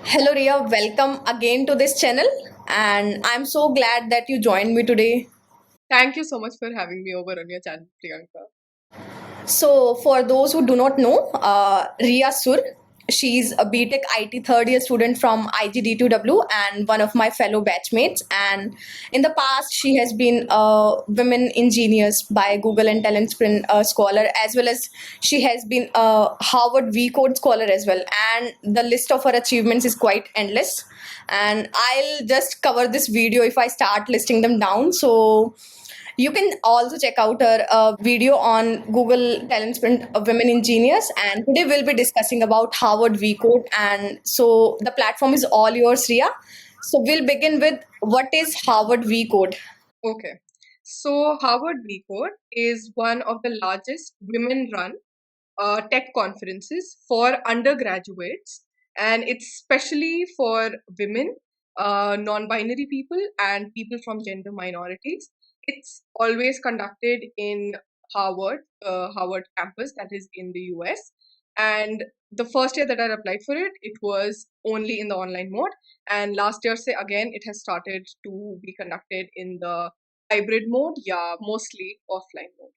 Hello, Riya. Welcome again to this channel, and I'm so glad that you joined me today. Thank you so much for having me over on your channel, Priyanka. So, for those who do not know, Riya Sur, she's a BTech IT third year student from IGD2W and one of my fellow batchmates. And in the past, she has been a women engineers by Google and Talent Sprint scholar, as well as she has been a Harvard WeCode scholar as well. And the list of her achievements is quite endless. And I'll just cover this video if I start listing them down. So, you can also check out our video on Google Talent Sprint Women Engineers. And today we'll be discussing about Harvard WeCode. And so the platform is all yours, Ria. So we'll begin with what is Harvard WeCode? Okay, so Harvard WeCode is one of the largest women run tech conferences for undergraduates, and it's specially for women, non binary people, and people from gender minorities. It's always conducted in Harvard campus, that is in the US. And the first year that I applied for it, it was only in the online mode. And last year, say again, it has started to be conducted in the hybrid mode, yeah, mostly offline mode.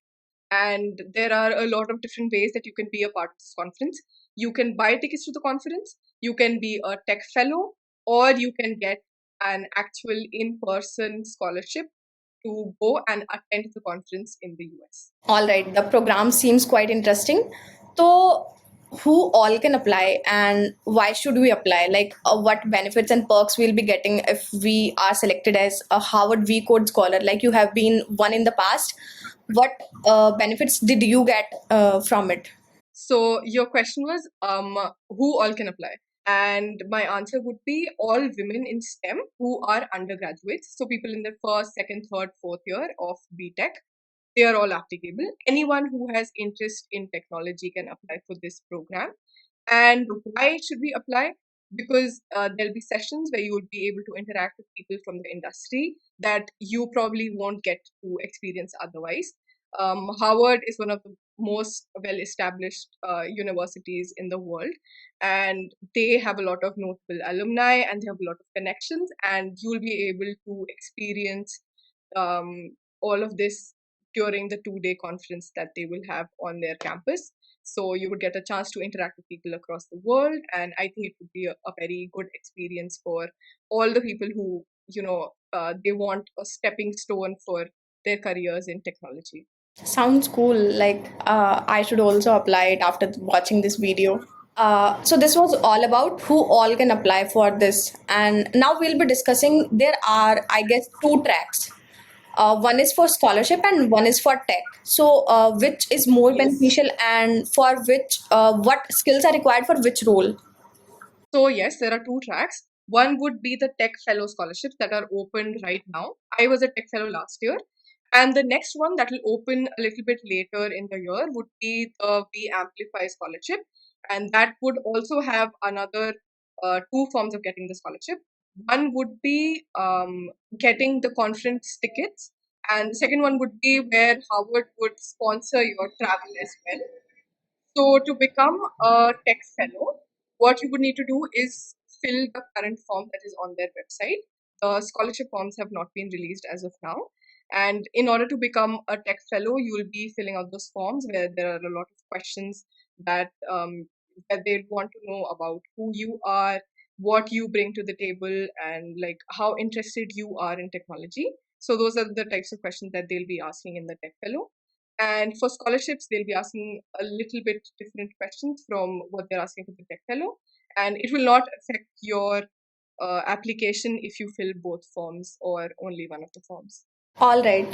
And there are a lot of different ways that you can be a part of this conference. You can buy tickets to the conference, you can be a tech fellow, or you can get an actual in person scholarship to go and attend the conference in the US. All right, the program seems quite interesting. So, who all can apply and why should we apply? Like, what benefits and perks we'll be getting if we are selected as a Harvard WeCode scholar? Like, you have been one in the past. What benefits did you get from it? So your question was, who all can apply? And my answer would be all women in STEM who are undergraduates. So people in their first, second, third, fourth year of BTech, they are all applicable. Anyone who has interest in technology can apply for this program. And why should we apply? Because there'll be sessions where you will be able to interact with people from the industry that you probably won't get to experience otherwise. Harvard is one of the most well established universities in the world, and they have a lot of notable alumni and they have a lot of connections, and you'll be able to experience all of this during the 2 day conference that they will have on their campus. So you would get a chance to interact with people across the world, and I think it would be a very good experience for all the people who, they want a stepping stone for their careers in technology. Sounds cool. Like, I should also apply it after watching this video. So this was all about who all can apply for this, and now we'll be discussing. There are, I guess, two tracks. One is for scholarship and one is for tech. So, which is more Yes. beneficial, and for which, what skills are required for which role? So, yes, there are two tracks. One would be the Tech Fellow scholarships that are open right now. I was a Tech Fellow last year. And the next one that will open a little bit later in the year would be the We Amplify scholarship. And that would also have another two forms of getting the scholarship. One would be getting the conference tickets, and the second one would be where Harvard would sponsor your travel as well. So, to become a tech fellow, what you would need to do is fill the current form that is on their website. The scholarship forms have not been released as of now. And in order to become a tech fellow, you will be filling out those forms where there are a lot of questions that that they want to know about who you are, what you bring to the table, and like how interested you are in technology. So those are the types of questions that they'll be asking in the tech fellow. And for scholarships, they'll be asking a little bit different questions from what they're asking for the tech fellow. And it will not affect your application if you fill both forms or only one of the forms. All right.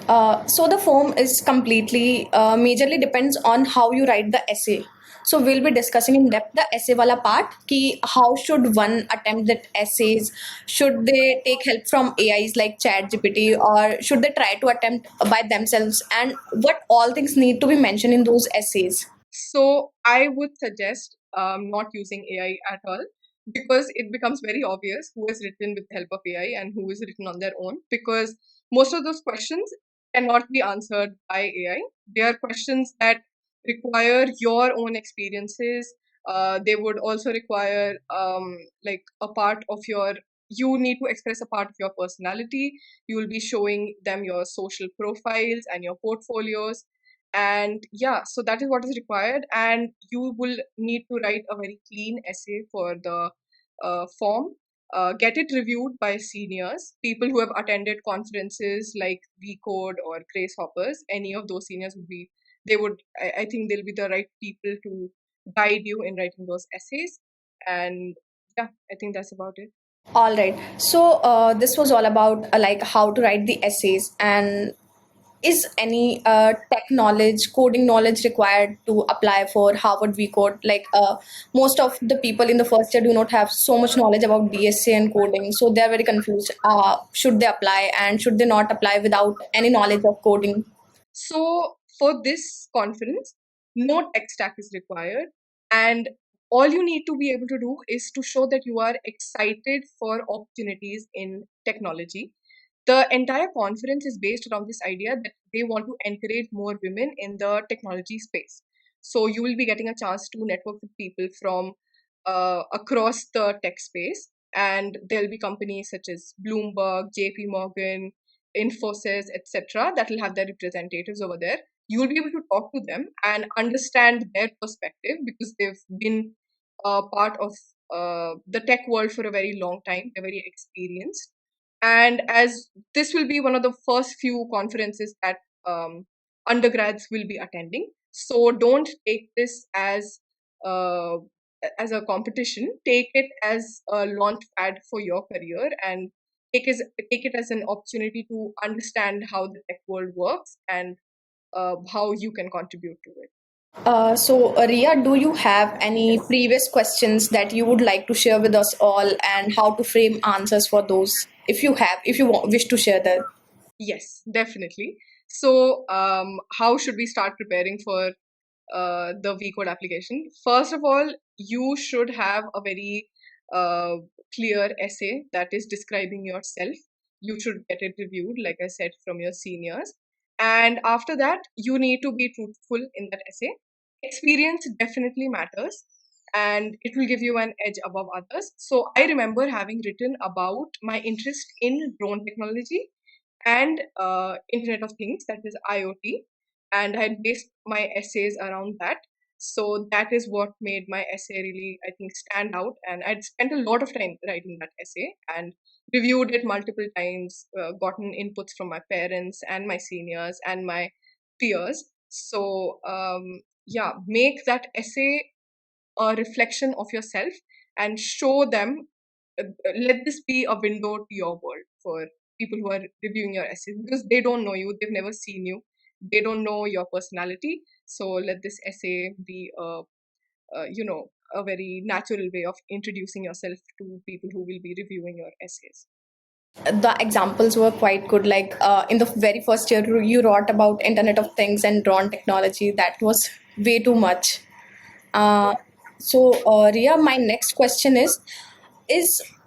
So the form is completely, majorly depends on how you write the essay. So we'll be discussing in depth the essay wala part. Ki how should one attempt that essays? Should they take help from AIs like ChatGPT, or should they try to attempt by themselves? And what all things need to be mentioned in those essays? So I would suggest not using AI at all, because it becomes very obvious who is written with the help of AI and who is written on their own, because most of those questions cannot be answered by AI. They are questions that require your own experiences. They would also require like a part of your, you need to express a part of your personality. You will be showing them your social profiles and your portfolios, and yeah, so that is what is required, and you will need to write a very clean essay for the form. Get it reviewed by seniors, people who have attended conferences like WeCode or Grace Hoppers. Any of those seniors would be, they would, I think they'll be the right people to guide you in writing those essays. And yeah, I think that's about it. All right. So this was all about like how to write the essays, and is any tech knowledge, coding knowledge required to apply for Harvard WeCode? Like most of the people in the first year do not have so much knowledge about BSc and coding, so they are very confused. Should they apply and should they not apply without any knowledge of coding? So for this conference, no tech stack is required, and all you need to be able to do is to show that you are excited for opportunities in technology. The entire conference is based around this idea that they want to encourage more women in the technology space. So you will be getting a chance to network with people from across the tech space, and there'll be companies such as Bloomberg, JP Morgan, Infosys, etc., that will have their representatives over there. You will be able to talk to them and understand their perspective, because they've been part of the tech world for a very long time. They're very experienced. And as this will be one of the first few conferences that undergrads will be attending, so don't take this uh, as a competition. Take it as a launch pad for your career, and take it as an opportunity to understand how the tech world works, and how you can contribute to it. So, Ria, do you have any previous questions that you would like to share with us all, and how to frame answers for those? If you have, if you wish to share that. Yes, definitely. So, how should we start preparing for the WeCode application? First of all, you should have a very uh, clear essay that is describing yourself. You should get it reviewed, like I said, from your seniors. And after that, you need to be truthful in that essay. Experience definitely matters, and it will give you an edge above others. So, I remember having written about my interest in drone technology and Internet of Things, that is IoT, and I had based my essays around that. So that is what made my essay really, I think, stand out. And I'd spent a lot of time writing that essay and reviewed it multiple times, gotten inputs from my parents and my seniors and my peers. So yeah, make that essay a reflection of yourself and show them, let this be a window to your world for people who are reviewing your essays, because they don't know you, they've never seen you, they don't know your personality. So let this essay be a very natural way of introducing yourself to people who will be reviewing your essays. The examples were quite good. Like in the very first year, you wrote about Internet of Things and drone technology. That was way too much. Uh, so, Ria, my next question is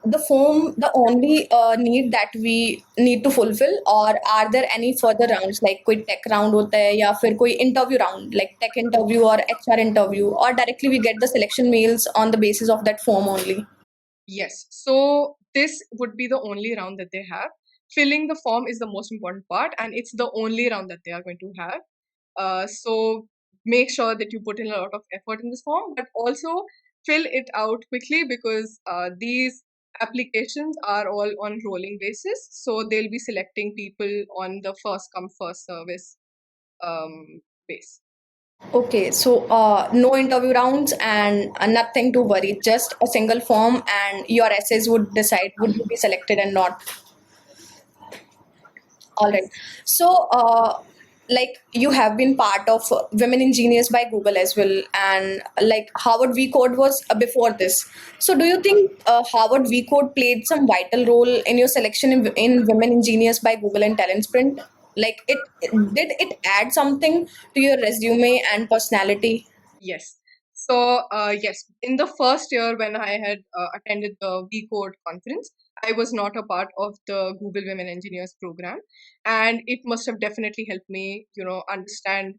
the form the only need that we need to fulfill, or are there any further rounds, like कोई tech round होता है या फिर कोई interview round like tech interview or HR interview, or directly we get the selection mails on the basis of that form only? Yes, so this would be the only round that they have. Filling the form is the most important part, and it's the only round that they are going to have. So make sure that you put in a lot of effort in this form, but also fill it out quickly, because these applications are all on rolling basis. So they'll be selecting people on the first come first service base. Okay, so no interview rounds and nothing to worry, just a single form, and your essays would decide would you be selected and not. All right. So, like you have been part of Women Engineers by Google as well, and like Harvard WeCode was before this. So, do you think Harvard WeCode played some vital role in your selection in Women Engineers by Google and Talent Sprint? Like, did it add something to your resume and personality? Yes. So, yes, in the first year when I had attended the WeCode conference, I was not a part of the Google Women Engineers program, and it must have definitely helped me, understand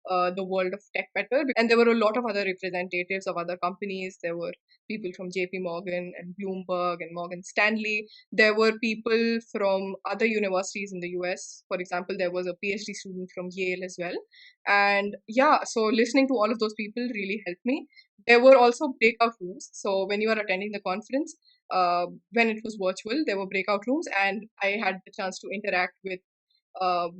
the world of tech better. And there were a lot of other representatives of other companies. There were people from JP Morgan and Bloomberg and Morgan Stanley. There were people from other universities in the US. For example, there was a PhD student from Yale as well. And yeah, so listening to all of those people really helped me. There were also breakout rooms. So when you are attending the conference, when it was virtual, there were breakout rooms, and I had the chance to interact with.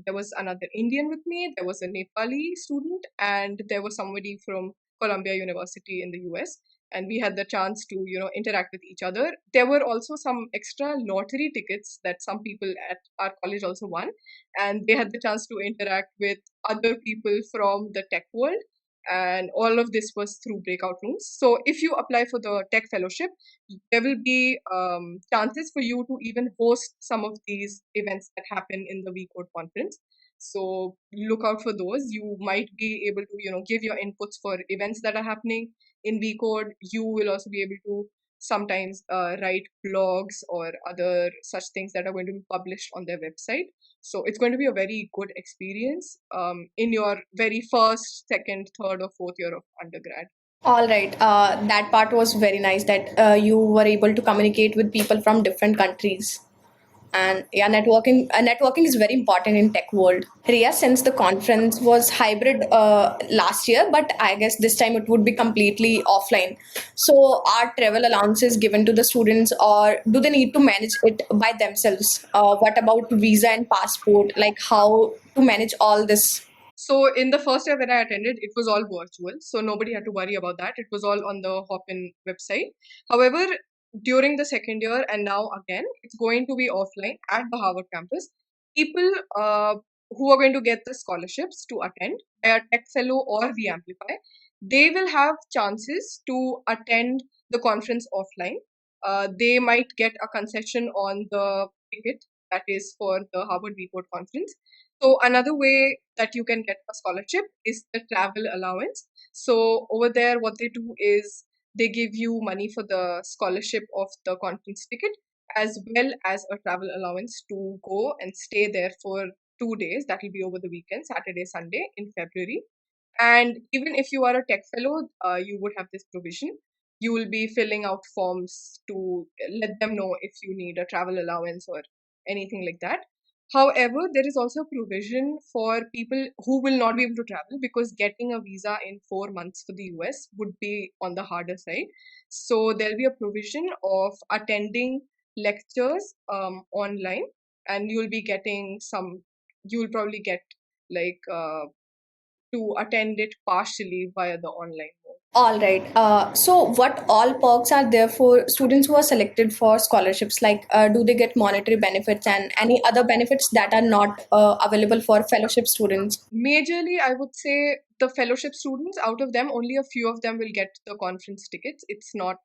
There was another Indian with me. There was a Nepali student, and there was somebody from Columbia University in the US. And we had the chance to, interact with each other. There were also some extra lottery tickets that some people at our college also won, and they had the chance to interact with other people from the tech world. And all of this was through breakout rooms. So if you apply for the tech fellowship, there will be chances for you to even host some of these events that happen in the WeCode conference. So look out for those. You might be able to, give your inputs for events that are happening in WeCode. You will also be able to sometimes write blogs or other such things that are going to be published on their website. So it's going to be a very good experience in your very first, second, third, or fourth year of undergrad. All right. That part was very nice that you were able to communicate with people from different countries. And yeah, networking is very important in tech world. Riya, since the conference was hybrid last year, but I guess this time it would be completely offline. So are travel allowances given to the students, or do they need to manage it by themselves? What about visa and passport? Like how to manage all this? So in the first year when I attended, it was all virtual. So nobody had to worry about that. It was all on the Hopin website. However, during the second year and now again, it's going to be offline at the Harvard campus. People who are going to get the scholarships to attend, they are Tech Fellow or Amplify, they will have chances to attend the conference offline. They might get a concession on the ticket that is for the Harvard WeCode conference. So another way that you can get a scholarship is the travel allowance. So over there, what they do is they give you money for the scholarship of the conference ticket, as well as a travel allowance to go and stay there for 2 days. That will be over the weekend, Saturday, Sunday in February. And even if you are a tech fellow, you would have this provision. You will be filling out forms to let them know if you need a travel allowance or anything like that. However, there is also a provision for people who will not be able to travel, because getting a visa in 4 months for the US would be on the harder side. So there'll be a provision of attending lectures online, and you'll be getting you'll probably get like to attend it partially via the online mode. All right. So, what all perks are there for students who are selected for scholarships? Like, do they get monetary benefits and any other benefits that are not available for fellowship students? Majorly, I would say the fellowship students, out of them, only a few of them will get the conference tickets. It's not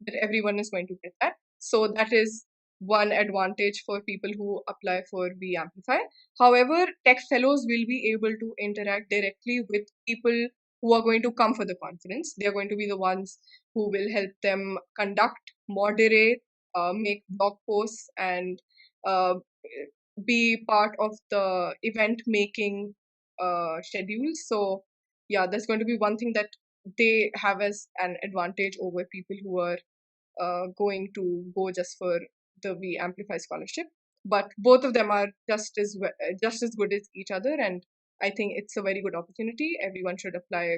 that everyone is going to get that. So that is one advantage for people who apply for We Amplify. However, tech fellows will be able to interact directly with people who are going to come for the conference. They are going to be the ones who will help them conduct, moderate, make blog posts, and uh, be part of the event making schedule. So yeah, that's going to be one thing that they have as an advantage over people who are going to go just for the We Amplify scholarship. But both of them are just as good as each other, and I think it's a very good opportunity. Everyone should apply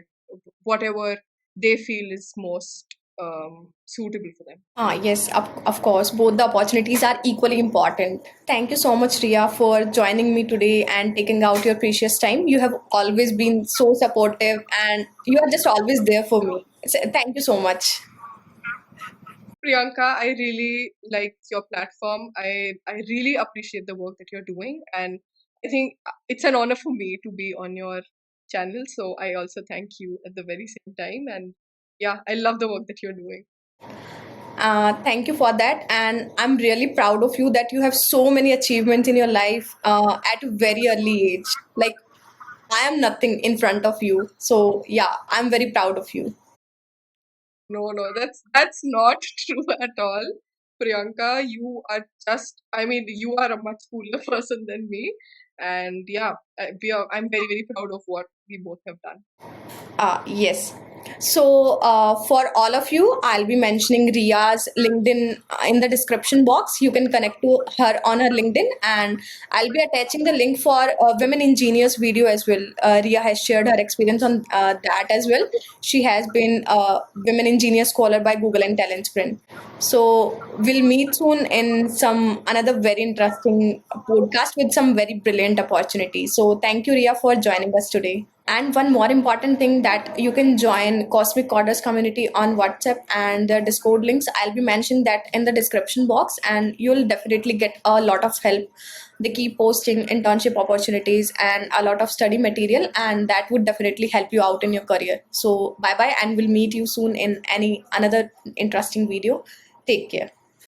whatever they feel is most suitable for them. Yes, of course. Both the opportunities are equally important. Thank you so much, Ria, for joining me today and taking out your precious time. You have always been so supportive and you are just always there for me. So, thank you so much. Priyanka, I really like your platform. I really appreciate the work that you're doing, and I think it's an honor for me to be on your channel. So I also thank you at the very same time. And yeah, I love the work that you're doing. Thank you for that. And I'm really proud of you that you have so many achievements in your life at a very early age. Like, I am nothing in front of you. So yeah, I'm very proud of you. No, no, that's not true at all. Priyanka, you are just, I mean, you are a much cooler person than me. And yeah, I'm very, very proud of what we both have done. Yes. So, for all of you, I'll be mentioning Ria's LinkedIn in the description box. You can connect to her on her LinkedIn, and I'll be attaching the link for Women Engineers video as well. Ria has shared her experience on that as well. She has been a Women Engineer Scholar by Google and Talent Sprint. So, we'll meet soon in some another very interesting podcast with some very brilliant opportunities. So, thank you, Ria, for joining us today. And one more important thing that you can join Cosmic Coders community on WhatsApp and the Discord links. I'll be mentioning that in the description box, and you'll definitely get a lot of help. They keep posting internship opportunities and a lot of study material, and that would definitely help you out in your career. So bye bye, and we'll meet you soon in any another interesting video. Take care.